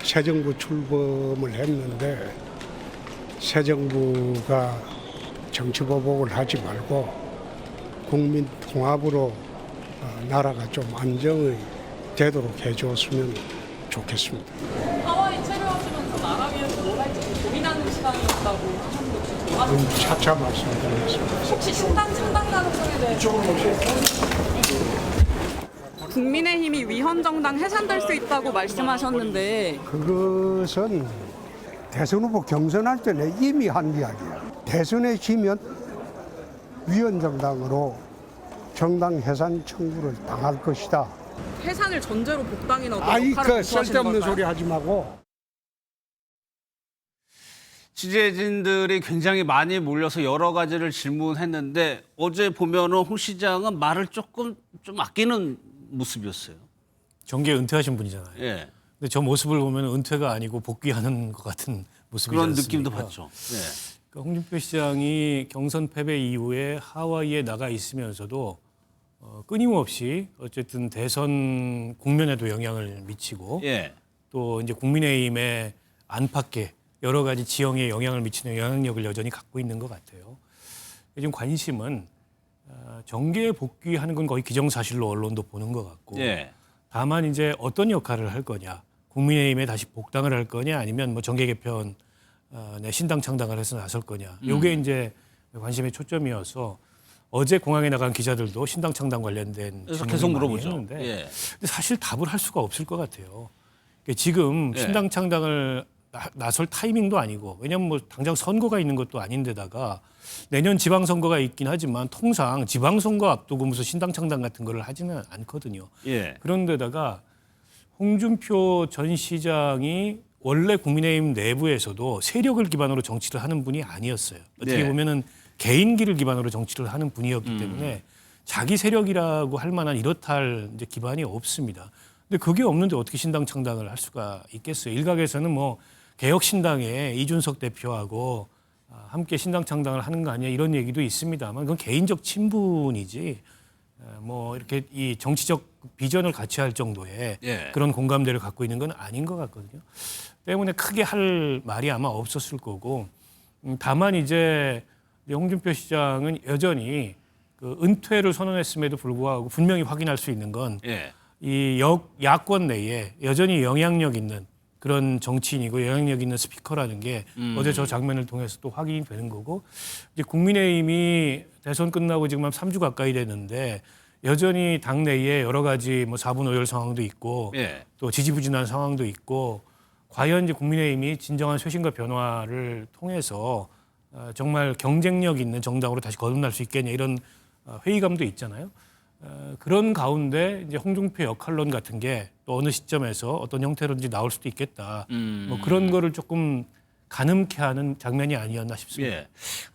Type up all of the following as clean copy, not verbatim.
새 정부 출범을 했는데 새 정부가 정치 보복을 하지 말고 국민 통합으로 나라가 좀 안정이 되도록 해줬으면 좋겠습니다. 하와이 체류하시면서 나라 위해서 뭘 할지 고민하는 시간이었다고 하셨는데 혹시 동의하시나요? 차차 말씀드리겠습니다. 혹시 신당 창당 가능성에 대해서 국민의힘이 위헌정당 해산될 수 있다고 말씀하셨는데 그것은 대선 후보 경선할 때는 이미 한 이야기야. 대선에 지면 위헌정당으로 정당 해산 청구를 당할 것이다. 해산을 전제로 복당이나 어떤 아이 역할을 그 검토하시는 쓸데없는 걸까요? 소리 하지 말고. 취재진들이 굉장히 많이 몰려서 여러 가지를 질문했는데 어제 보면은 홍 시장은 말을 조금 좀 아끼는 모습이었어요. 정계 은퇴하신 분이잖아요. 예. 근데 저 모습을 보면 은퇴가 아니고 복귀하는 것 같은 모습이지 그런 않습니까? 느낌도 봤죠. 예. 그러니까 홍준표 시장이 경선 패배 이후에 하와이에 나가 있으면서도 끊임없이 어쨌든 대선 국면에도 영향을 미치고 예. 또 이제 국민의힘의 안팎에 여러 가지 지형에 영향을 미치는 영향력을 여전히 갖고 있는 것 같아요. 지금 관심은 정계에 복귀하는 건 거의 기정사실로 언론도 보는 것 같고 예. 다만 이제 어떤 역할을 할 거냐, 국민의힘에 다시 복당을 할 거냐, 아니면 뭐 정계 개편, 신당 창당을 해서 나설 거냐, 이게 이제 관심의 초점이어서 어제 공항에 나간 기자들도 신당 창당 관련된 그래서 질문을 계속 많이 물어보죠. 했는데 예. 근데 사실 답을 할 수가 없을 것 같아요. 그러니까 지금 예. 신당 창당을 나설 타이밍도 아니고, 왜냐하면 뭐 당장 선거가 있는 것도 아닌데다가 내년 지방선거가 있긴 하지만 통상 지방선거 앞두고 무슨 신당 창당 같은 거를 하지는 않거든요. 예. 그런데다가 홍준표 전 시장이 원래 국민의힘 내부에서도 세력을 기반으로 정치를 하는 분이 아니었어요. 어떻게 네. 보면은 개인기를 기반으로 정치를 하는 분이었기 때문에 자기 세력이라고 할 만한 이렇다 할 이제 기반이 없습니다. 근데 그게 없는데 어떻게 신당 창당을 할 수가 있겠어요? 일각에서는 뭐 개혁신당에 이준석 대표하고 함께 신당 창당을 하는 거 아니야 이런 얘기도 있습니다만 그건 개인적 친분이지 뭐 이렇게 이 정치적 비전을 같이 할 정도의 예. 그런 공감대를 갖고 있는 건 아닌 것 같거든요. 때문에 크게 할 말이 아마 없었을 거고 다만 이제 홍준표 시장은 여전히 그 은퇴를 선언했음에도 불구하고 분명히 확인할 수 있는 건 예. 이 야권 내에 여전히 영향력 있는 그런 정치인이고 영향력 있는 스피커라는 게 어제 저 장면을 통해서 또 확인이 되는 거고 이제 국민의힘이 대선 끝나고 지금 한 3주 가까이 됐는데 여전히 당내에 여러 가지 뭐 4분 오열 상황도 있고 예. 또 지지부진한 상황도 있고 과연 이제 국민의힘이 진정한 쇄신과 변화를 통해서 정말 경쟁력 있는 정당으로 다시 거듭날 수 있겠냐 이런 회의감도 있잖아요. 그런 가운데 이제 홍준표 역할론 같은 게 또 어느 시점에서 어떤 형태로든지 나올 수도 있겠다. 뭐 그런 거를 조금 가늠케 하는 장면이 아니었나 싶습니다. 예.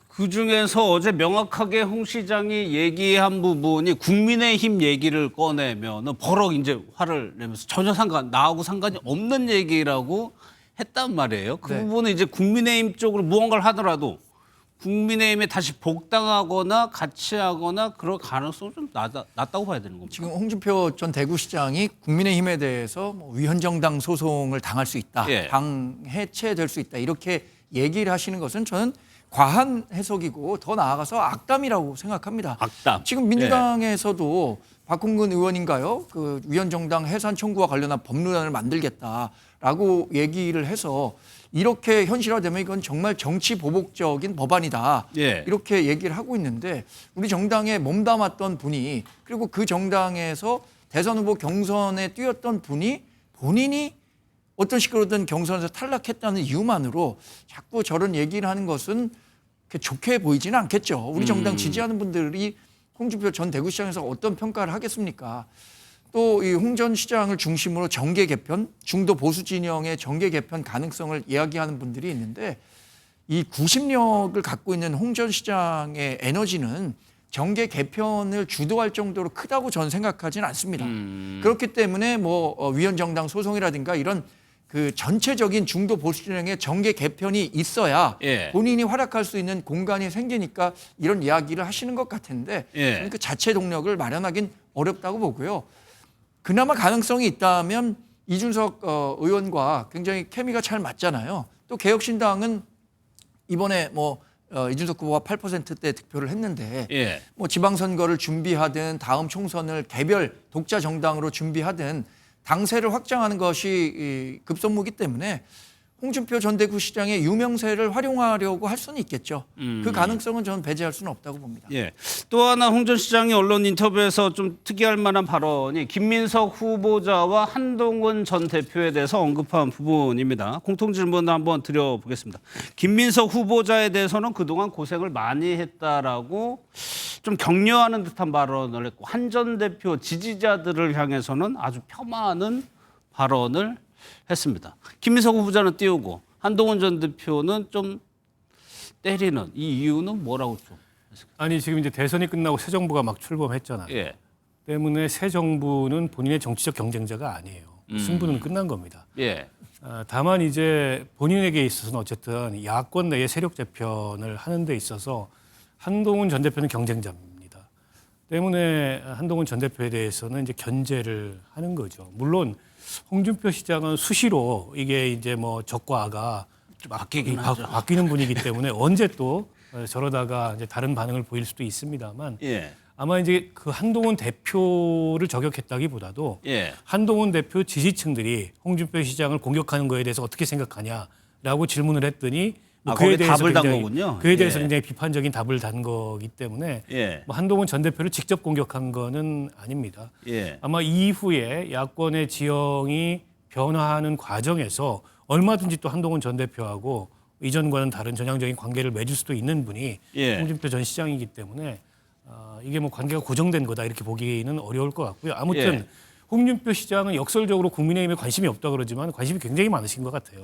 그 중에서 어제 명확하게 홍 시장이 얘기한 부분이 국민의힘 얘기를 꺼내면 버럭 이제 화를 내면서 전혀 나하고 상관이 없는 얘기라고 했단 말이에요. 그 부분은 이제 국민의힘 쪽으로 무언가를 하더라도 국민의힘에 다시 복당하거나 같이 하거나 그럴 가능성은 좀 낮다고 봐야 되는 겁니다. 지금 홍준표 전 대구시장이 국민의힘에 대해서 뭐 위헌정당 소송을 당할 수 있다, 예. 당 해체될 수 있다 이렇게 얘기를 하시는 것은 저는 과한 해석이고 더 나아가서 악담이라고 생각합니다. 악담. 지금 민주당에서도 박홍근 의원인가요? 그 위헌정당 해산 청구와 관련한 법률안을 만들겠다라고 얘기를 해서 이렇게 현실화되면 이건 정말 정치 보복적인 법안이다. 예. 이렇게 얘기를 하고 있는데 우리 정당에 몸담았던 분이 그리고 그 정당에서 대선 후보 경선에 뛰었던 분이 본인이 어떤 식으로든 경선에서 탈락했다는 이유만으로 자꾸 저런 얘기를 하는 것은 그렇게 좋게 보이지는 않겠죠. 우리 정당 지지하는 분들이 홍준표 전 대구시장에서 어떤 평가를 하겠습니까? 또 이 홍 전 시장을 중심으로 정계 개편, 중도 보수 진영의 정계 개편 가능성을 이야기하는 분들이 있는데 이 구심력을 갖고 있는 홍 전 시장의 에너지는 정계 개편을 주도할 정도로 크다고 저는 생각하지는 않습니다. 그렇기 때문에 뭐 위헌정당 소송이라든가 이런 그 전체적인 중도 보수 진영의 정계 개편이 있어야 예. 본인이 활약할 수 있는 공간이 생기니까 이런 이야기를 하시는 것 같은데 예. 그 자체 동력을 마련하긴 어렵다고 보고요. 그나마 가능성이 있다면 이준석 의원과 굉장히 케미가 잘 맞잖아요. 또 개혁신당은 이번에 뭐 이준석 후보가 8%대 득표를 했는데 예. 뭐 지방선거를 준비하든 다음 총선을 개별 독자 정당으로 준비하든 당세를 확장하는 것이 급선무기 때문에 홍준표 전 대구시장의 유명세를 활용하려고 할 수는 있겠죠. 그 가능성은 저는 배제할 수는 없다고 봅니다. 예. 또 하나 홍 전 시장이 언론 인터뷰에서 좀 특이할 만한 발언이 김민석 후보자와 한동훈 전 대표에 대해서 언급한 부분입니다. 공통 질문을 한번 드려보겠습니다. 김민석 후보자에 대해서는 그동안 고생을 많이 했다라고 좀 격려하는 듯한 발언을 했고 한 전 대표 지지자들을 향해서는 아주 폄하하는 발언을 했습니다. 김민석 후보자는 띄우고 한동훈 전 대표는 좀 때리는 이 이유는 뭐라고 좀? 아니 지금 이제 대선이 끝나고 새 정부가 막 출범했잖아요. 예. 때문에 새 정부는 본인의 정치적 경쟁자가 아니에요. 승부는 끝난 겁니다. 예. 다만 이제 본인에게 있어서는 어쨌든 야권 내의 세력 재편을 하는 데 있어서 한동훈 전 대표는 경쟁자입니다. 때문에 한동훈 전 대표에 대해서는 이제 견제를 하는 거죠. 물론 홍준표 시장은 수시로 이게 이제 뭐 적과 아가 바뀌긴 하죠. 바뀌는 분이기 때문에 언제 또 저러다가 이제 다른 반응을 보일 수도 있습니다만 예. 아마 이제 그 한동훈 대표를 저격했다기보다도 예. 한동훈 대표 지지층들이 홍준표 시장을 공격하는 거에 대해서 어떻게 생각하냐라고 질문을 했더니 뭐 거기에 답을 단 거군요. 그에 대해서 예. 굉장히 비판적인 답을 단 거기 때문에 예. 뭐 한동훈 전 대표를 직접 공격한 거는 아닙니다. 예. 아마 이후에 야권의 지형이 변화하는 과정에서 얼마든지 또 한동훈 전 대표하고 이전과는 다른 전향적인 관계를 맺을 수도 있는 분이 예. 홍준표 전 시장이기 때문에 이게 뭐 관계가 고정된 거다 이렇게 보기는 어려울 것 같고요. 아무튼 예. 홍준표 시장은 역설적으로 국민의힘에 관심이 없다 그러지만 관심이 굉장히 많으신 것 같아요.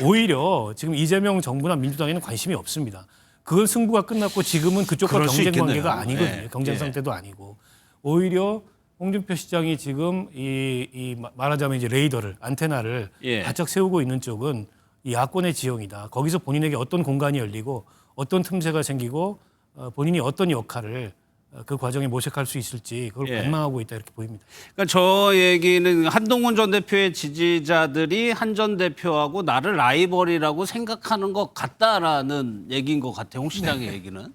오히려 지금 이재명 정부나 민주당에는 관심이 없습니다. 그건 승부가 끝났고 지금은 그쪽과 그럴 수 경쟁 있겠네요. 관계가 아니거든요. 예. 경쟁 예. 상태도 아니고 오히려 홍준표 시장이 지금 이 말하자면 이제 레이더를 안테나를 예. 바짝 세우고 있는 쪽은 이 야권의 지형이다. 거기서 본인에게 어떤 공간이 열리고 어떤 틈새가 생기고 본인이 어떤 역할을 그 과정에 모색할 수 있을지 그걸 예. 관망하고 있다 이렇게 보입니다. 그러니까 저 얘기는 한동훈 전 대표의 지지자들이 한 전 대표하고 나를 라이벌이라고 생각하는 것 같다라는 얘기인 것 같아요. 홍 시장의 얘기는.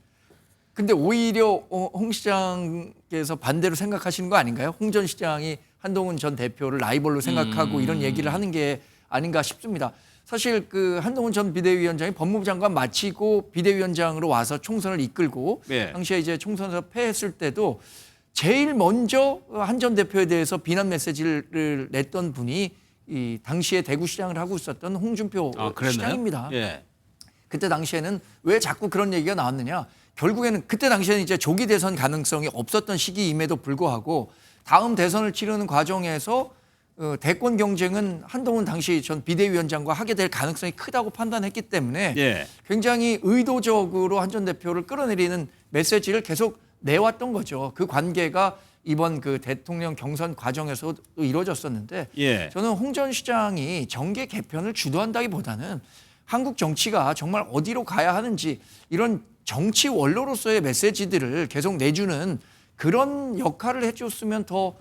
근데 오히려 홍 시장께서 반대로 생각하시는 거 아닌가요? 홍 전 시장이 한동훈 전 대표를 라이벌로 생각하고 이런 얘기를 하는 게 아닌가 싶습니다. 사실 그 한동훈 전 비대위원장이 법무부 장관 마치고 비대위원장으로 와서 총선을 이끌고 예. 당시에 이제 총선에서 패했을 때도 제일 먼저 한 전 대표에 대해서 비난 메시지를 냈던 분이 이 당시에 대구시장을 하고 있었던 홍준표 그랬나요? 시장입니다. 예. 그때 당시에는 왜 자꾸 그런 얘기가 나왔느냐? 결국에는 그때 당시에는 이제 조기 대선 가능성이 없었던 시기임에도 불구하고 다음 대선을 치르는 과정에서 대권 경쟁은 한동훈 당시 전 비대위원장과 하게 될 가능성이 크다고 판단했기 때문에 예. 굉장히 의도적으로 한 전 대표를 끌어내리는 메시지를 계속 내왔던 거죠. 그 관계가 이번 그 대통령 경선 과정에서 이루어졌었는데 예. 저는 홍 전 시장이 정계 개편을 주도한다기보다는 한국 정치가 정말 어디로 가야 하는지 이런 정치 원로로서의 메시지들을 계속 내주는 그런 역할을 해줬으면 더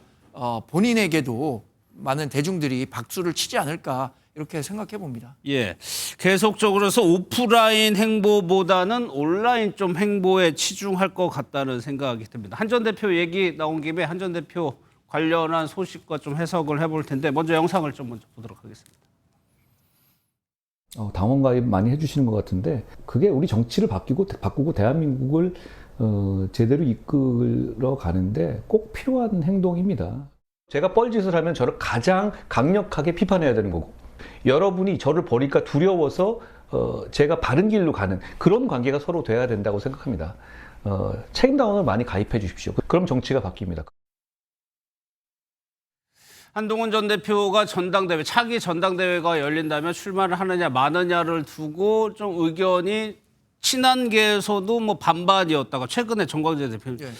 본인에게도 많은 대중들이 박수를 치지 않을까 이렇게 생각해 봅니다. 예. 계속적으로서 오프라인 행보보다는 온라인 좀 행보에 치중할 것 같다는 생각이 듭니다. 한 전 대표 얘기 나온 김에 한 전 대표 관련한 소식과 좀 해석을 해볼 텐데 먼저 영상을 좀 먼저 보도록 하겠습니다. 당원 가입 많이 해주시는 것 같은데 그게 우리 정치를 바꾸고 대한민국을 제대로 이끌어 가는데 꼭 필요한 행동입니다. 제가 뻘짓을 하면 저를 가장 강력하게 비판해야 되는 거고 여러분이 저를 보니까 두려워서 제가 바른 길로 가는 그런 관계가 서로 돼야 된다고 생각합니다. 책임당원을 많이 가입해 주십시오. 그럼 정치가 바뀝니다. 한동훈 전 대표가 전당대회, 차기 전당대회가 열린다면 출마를 하느냐 마느냐를 두고 좀 의견이 친한계에서도 뭐 반반이었다가 최근에 정광재 대표님 예.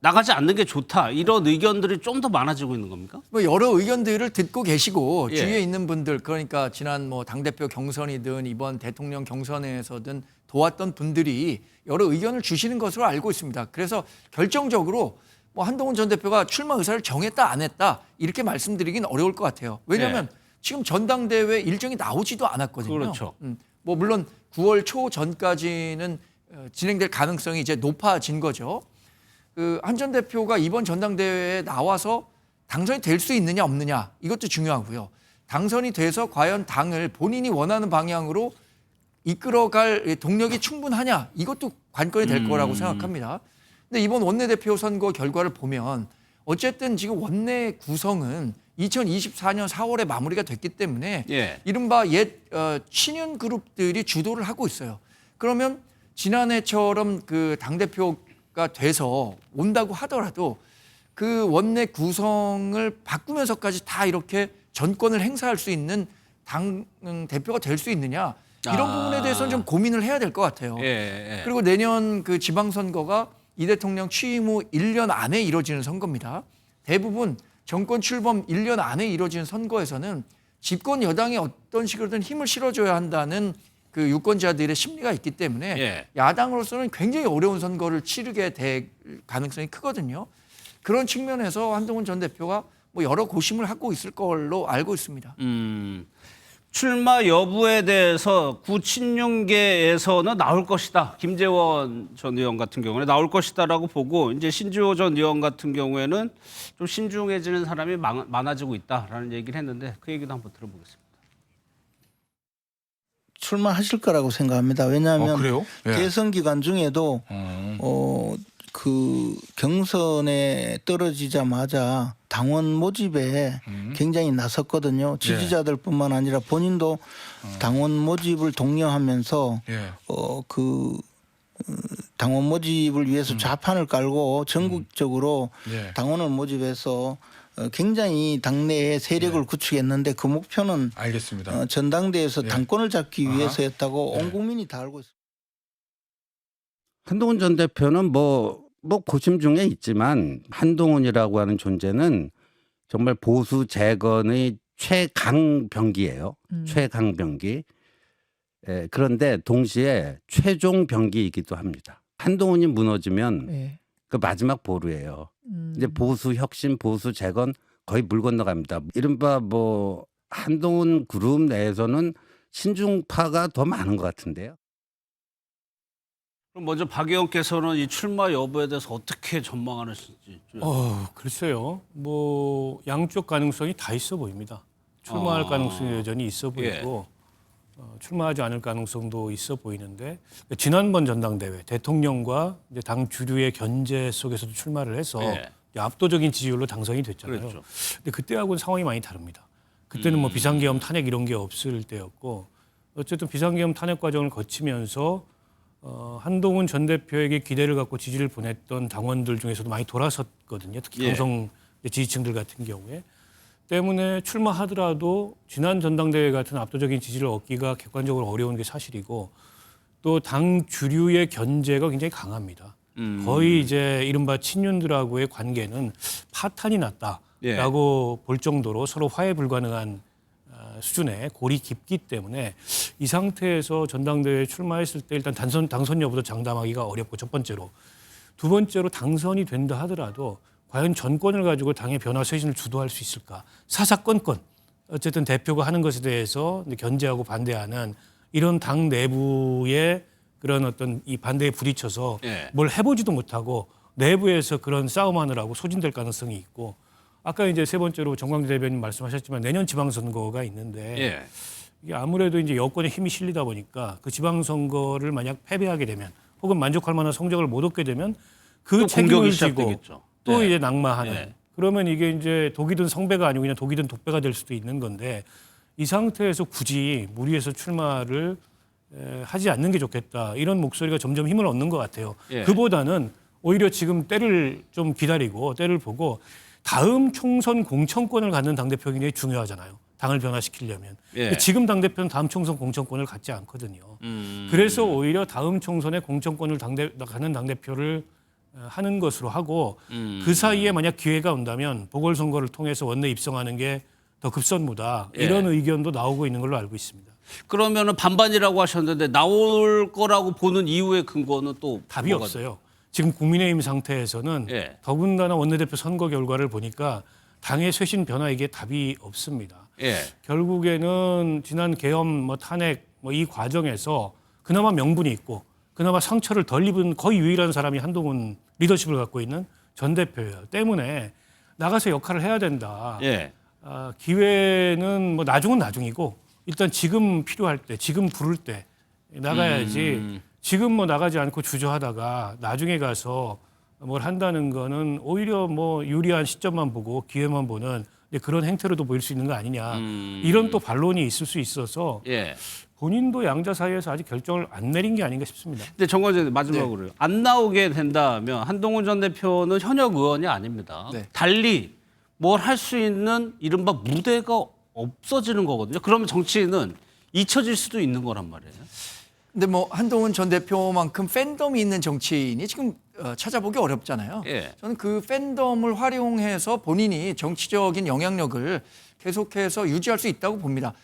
나가지 않는 게 좋다 이런 의견들이 좀 더 많아지고 있는 겁니까? 뭐 여러 의견들을 듣고 계시고 예. 주위에 있는 분들 그러니까 지난 뭐 당대표 경선이든 이번 대통령 경선에서든 도왔던 분들이 여러 의견을 주시는 것으로 알고 있습니다. 그래서 결정적으로 뭐 한동훈 전 대표가 출마 의사를 정했다 안 했다 이렇게 말씀드리긴 어려울 것 같아요. 왜냐하면 지금 전당대회 일정이 나오지도 않았거든요. 그렇죠. 뭐 물론 9월 초 전까지는 진행될 가능성이 이제 높아진 거죠. 그 한 전 대표가 이번 전당대회에 나와서 당선이 될 수 있느냐 없느냐 이것도 중요하고요. 당선이 돼서 과연 당을 본인이 원하는 방향으로 이끌어갈 동력이 충분하냐 이것도 관건이 될 거라고 생각합니다. 근데 이번 원내대표 선거 결과를 보면 어쨌든 지금 원내 구성은 2024년 4월에 마무리가 됐기 때문에 이른바 옛 친윤 그룹들이 주도를 하고 있어요. 그러면 지난해처럼 그 당대표가 돼서 온다고 하더라도 그 원내 구성을 바꾸면서까지 다 이렇게 전권을 행사할 수 있는 당 대표가 될 수 있느냐 이런 부분에 대해서는 좀 고민을 해야 될 것 같아요. 그리고 내년 그 지방선거가 이 대통령 취임 후 1년 안에 이루어지는 선거입니다. 대부분 정권 출범 1년 안에 이루어지는 선거에서는 집권 여당이 어떤 식으로든 힘을 실어줘야 한다는 그 유권자들의 심리가 있기 때문에 야당으로서는 굉장히 어려운 선거를 치르게 될 가능성이 크거든요. 그런 측면에서 한동훈 전 대표가 뭐 여러 고심을 하고 있을 걸로 알고 있습니다. 출마 여부에 대해서 구친윤계에서는 나올 것이다. 김재원 전 의원 같은 경우는 나올 것이다라고 보고 이제 신주호 전 의원 같은 경우에는 좀 신중해지는 사람이 많아지고 있다라는 얘기를 했는데 그 얘기도 한번 들어보겠습니다. 출마하실 거라고 생각합니다. 왜냐하면 그래요? 대선 기간 중에도 그 경선에 떨어지자마자 당원 모집에 굉장히 나섰거든요. 지지자들뿐만 아니라 본인도 당원 모집을 독려하면서 그 당원 모집을 위해서 좌판을 깔고 전국적으로 당원을 모집해서 굉장히 당내에 세력을 구축했는데 그 목표는 알겠습니다. 전당대회에서 당권을 잡기 위해서였다고 온 국민이 다 알고 있습니다. 한동훈 전 대표는 뭐 고심 중에 있지만 한동훈이라고 하는 존재는 정말 보수 재건의 최강병기예요. 최강병기. 그런데 동시에 최종 병기이기도 합니다. 한동훈이 무너지면 그 마지막 보루예요. 이제 보수 혁신, 보수 재건 거의 물 건너갑니다. 이른바 뭐 한동훈 그룹 내에서는 신중파가 더 많은 것 같은데요. 그럼 먼저 박 의원께서는 이 출마 여부에 대해서 어떻게 전망하는지. 글쎄요. 뭐 양쪽 가능성이 다 있어 보입니다. 출마할 가능성이 여전히 있어 보이고 출마하지 않을 가능성도 있어 보이는데 지난번 전당대회 대통령과 이제 당 주류의 견제 속에서도 출마를 해서 압도적인 지지율로 당선이 됐잖아요. 그렇죠. 근데 그때하고는 상황이 많이 다릅니다. 그때는 뭐 비상계엄 탄핵 이런 게 없을 때였고 어쨌든 비상계엄 탄핵 과정을 거치면서 한동훈 전 대표에게 기대를 갖고 지지를 보냈던 당원들 중에서도 많이 돌아섰거든요. 특히 강성 지지층들 같은 경우에. 때문에 출마하더라도 지난 전당대회 같은 압도적인 지지를 얻기가 객관적으로 어려운 게 사실이고 또 당 주류의 견제가 굉장히 강합니다. 거의 이제 이른바 친윤들하고의 관계는 파탄이 났다라고 볼 정도로 서로 화해 불가능한 수준의 골이 깊기 때문에 이 상태에서 전당대회에 출마했을 때 일단 당선 여부도 장담하기가 어렵고 첫 번째로. 두 번째로 당선이 된다 하더라도 과연 전권을 가지고 당의 변화 쇄신을 주도할 수 있을까. 사사건건 어쨌든 대표가 하는 것에 대해서 견제하고 반대하는 이런 당 내부의 그런 어떤 이 반대에 부딪혀서 뭘 해보지도 못하고 내부에서 그런 싸움하느라고 소진될 가능성이 있고 아까 이제 세 번째로 정광재 대변인 말씀하셨지만 내년 지방선거가 있는데 이게 아무래도 이제 여권에 힘이 실리다 보니까 그 지방선거를 만약 패배하게 되면 혹은 만족할 만한 성적을 못 얻게 되면 그 책임을 지고 또 이제 낙마하는 그러면 이게 이제 독이 든 성배가 아니고 그냥 독이 든 독배가 될 수도 있는 건데 이 상태에서 굳이 무리해서 출마를 하지 않는 게 좋겠다 이런 목소리가 점점 힘을 얻는 것 같아요. 그보다는 오히려 지금 때를 좀 기다리고 때를 보고 다음 총선 공천권을 갖는 당대표가 굉장히 중요하잖아요. 당을 변화시키려면. 지금 당대표는 다음 총선 공천권을 갖지 않거든요. 그래서 오히려 다음 총선에 공천권을 갖는 당대표를 하는 것으로 하고 그 사이에 만약 기회가 온다면 보궐선거를 통해서 원내 입성하는 게 더 급선무다. 이런 의견도 나오고 있는 걸로 알고 있습니다. 그러면은 반반이라고 하셨는데 나올 거라고 보는 이유의 근거는 또 답이 없어요. 지금 국민의힘 상태에서는 예. 더군다나 원내대표 선거 결과를 보니까 당의 쇄신 변화 이게 답이 없습니다. 예. 결국에는 지난 계엄 뭐 탄핵 뭐 이 과정에서 그나마 명분이 있고 그나마 상처를 덜 입은 거의 유일한 사람이 한동훈 리더십을 갖고 있는 전 대표예요. 때문에 나가서 역할을 해야 된다. 예. 기회는 뭐 나중은 나중이고 일단 지금 필요할 때, 지금 부를 때 나가야지. 지금 뭐 나가지 않고 주저하다가 나중에 가서 뭘 한다는 거는 오히려 뭐 유리한 시점만 보고 기회만 보는 그런 행태로도 보일 수 있는 거 아니냐. 이런 또 반론이 있을 수 있어서 예. 본인도 양자 사이에서 아직 결정을 안 내린 게 아닌가 싶습니다. 근데 정관재 마지막으로요. 안 나오게 된다면 한동훈 전 대표는 현역 의원이 아닙니다. 네. 달리 뭘 할 수 있는 이른바 무대가 없어지는 거거든요. 그러면 정치인은 잊혀질 수도 있는 거란 말이에요. 근데 뭐 한동훈 전 대표만큼 팬덤이 있는 정치인이 지금 찾아보기 어렵잖아요. 예. 저는 그 팬덤을 활용해서 본인이 정치적인 영향력을 계속해서 유지할 수 있다고 봅니다.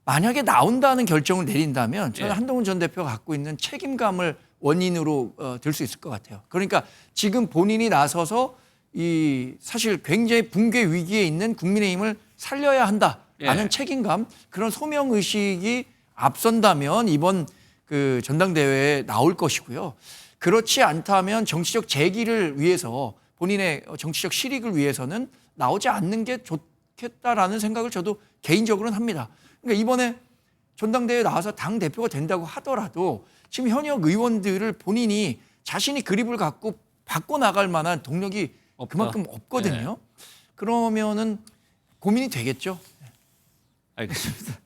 만약에 나온다는 결정을 내린다면 저는 예. 한동훈 전 대표가 갖고 있는 책임감을 원인으로 들 수 있을 것 같아요. 그러니까 지금 본인이 나서서 이 사실 굉장히 붕괴 위기에 있는 국민의힘을 살려야 한다라는 예. 책임감, 그런 소명 의식이 앞선다면 이번 그 전당대회에 나올 것이고요. 그렇지 않다면 정치적 재기를 위해서 본인의 정치적 실익을 위해서는 나오지 않는 게 좋겠다라는 생각을 저도 개인적으로는 합니다. 그러니까 이번에 전당대회에 나와서 당 대표가 된다고 하더라도 지금 현역 의원들을 본인이 자신이 그립을 갖고 바꿔 나갈 만한 동력이 없다. 그만큼 없거든요. 그러면은 고민이 되겠죠. 알겠습니다.